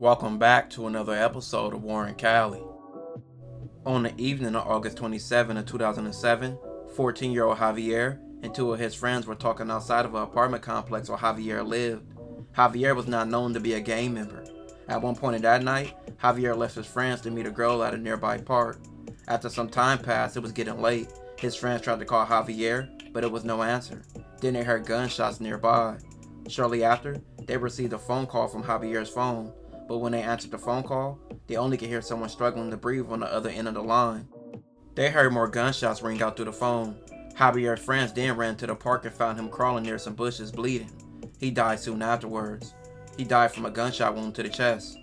Welcome back to another episode of Warren Cali. On the evening of August 27 of 2007, 14-year-old Javier and two of his friends were talking outside of an apartment complex where Javier lived. Javier was not known to be a gang member. At one point in that night, Javier left his friends to meet a girl at a nearby park. After some time passed, it was getting late. His friends tried to call Javier, but it was no answer. Then they heard gunshots nearby. Shortly after, they received a phone call from Javier's phone, but when they answered the phone call, they only could hear someone struggling to breathe on the other end of the line. They heard more gunshots ring out through the phone. Javier's friends then ran to the park and found him crawling near some bushes bleeding. He died soon afterwards. He died from a gunshot wound to the chest.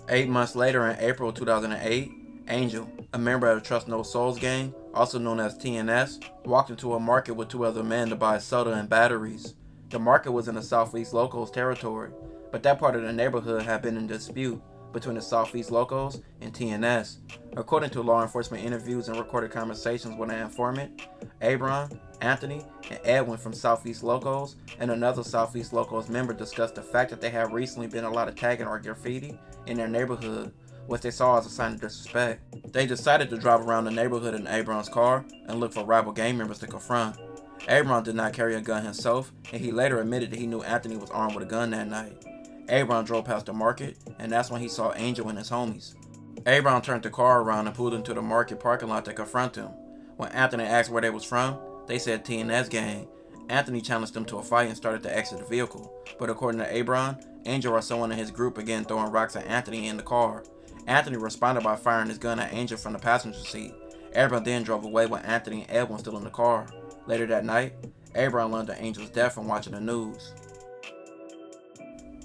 8 months later, in April 2008, Angel, a member of the Trust No Souls gang, also known as TNS, walked into a market with two other men to buy soda and batteries. The market was in the Southeast Locos territory, but that part of the neighborhood had been in dispute between the Southeast Locos and TNS. According to law enforcement interviews and recorded conversations with an informant, Abron, Anthony, and Edwin from Southeast Locos and another Southeast Locos member discussed the fact that there had recently been a lot of tagging or graffiti in their neighborhood, which they saw as a sign of disrespect. They decided to drive around the neighborhood in Abron's car and look for rival gang members to confront. Abron did not carry a gun himself, and he later admitted that he knew Anthony was armed with a gun that night. Abron drove past the market, and that's when he saw Angel and his homies. Abron turned the car around and pulled into the market parking lot to confront them. When Anthony asked where they was from, they said TNS gang. Anthony challenged them to a fight and started to exit the vehicle, but according to Abron, Angel or someone in his group began throwing rocks at Anthony in the car. Anthony responded by firing his gun at Angel from the passenger seat. Abron then drove away with Anthony and Edwin still in the car. Later that night, Abron learned of Angel's death from watching the news.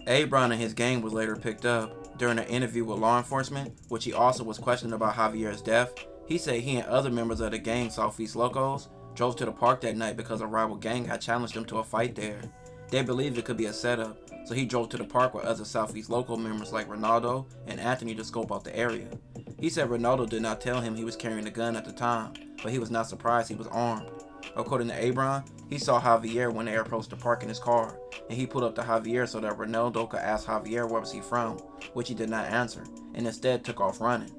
Abron and his gang was later picked up. During an interview with law enforcement, which he also was questioned about Javier's death, he said he and other members of the gang Southeast Locos drove to the park that night because a rival gang had challenged them to a fight there. They believed it could be a setup, so he drove to the park with other Southeast Loco members like Ronaldo and Anthony to scope out the area. He said Ronaldo did not tell him he was carrying a gun at the time, but he was not surprised he was armed. According to Abron, he saw Javier when they approached the park in his car, and he pulled up to Javier so that Ronaldo could ask Javier where was he from, which he did not answer, and instead took off running.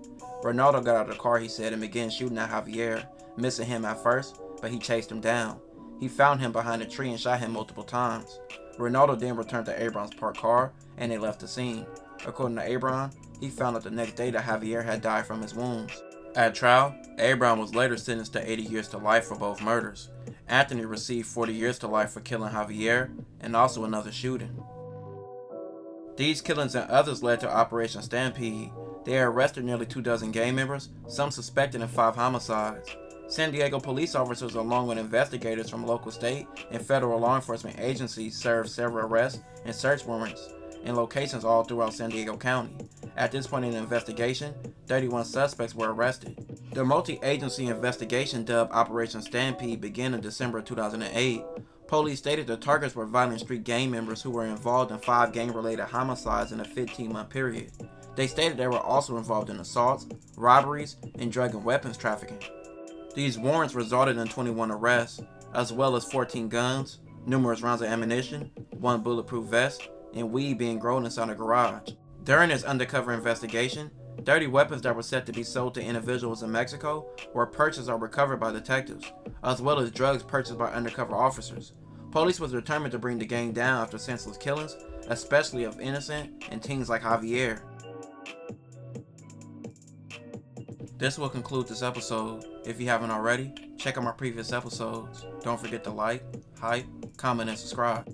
Ronaldo got out of the car, he said, and began shooting at Javier, missing him at first, but he chased him down. He found him behind a tree and shot him multiple times. Ronaldo then returned to Abron's parked car, and they left the scene. According to Abron, he found out the next day that Javier had died from his wounds. At trial, Abron was later sentenced to 80 years to life for both murders. Anthony received 40 years to life for killing Javier and also another shooting. These killings and others led to Operation Stampede. They arrested nearly 24 gang members, some suspected in 5 homicides. San Diego police officers, along with investigators from local, state, and federal law enforcement agencies, served several arrests and search warrants in locations all throughout San Diego County. At this point in the investigation, 31 suspects were arrested. The multi-agency investigation, dubbed Operation Stampede, began in December 2008. Police stated the targets were violent street gang members who were involved in 5 gang-related homicides in a 15-month period. They stated they were also involved in assaults, robberies, and drug and weapons trafficking. These warrants resulted in 21 arrests, as well as 14 guns, numerous rounds of ammunition, 1 bulletproof vest, and weed being grown inside a garage. During this undercover investigation, 30 weapons that were said to be sold to individuals in Mexico were purchased or recovered by detectives, as well as drugs purchased by undercover officers. Police was determined to bring the gang down after senseless killings, especially of innocent and teens like Javier. This will conclude this episode. If you haven't already, check out my previous episodes. Don't forget to like, hype, comment, and subscribe.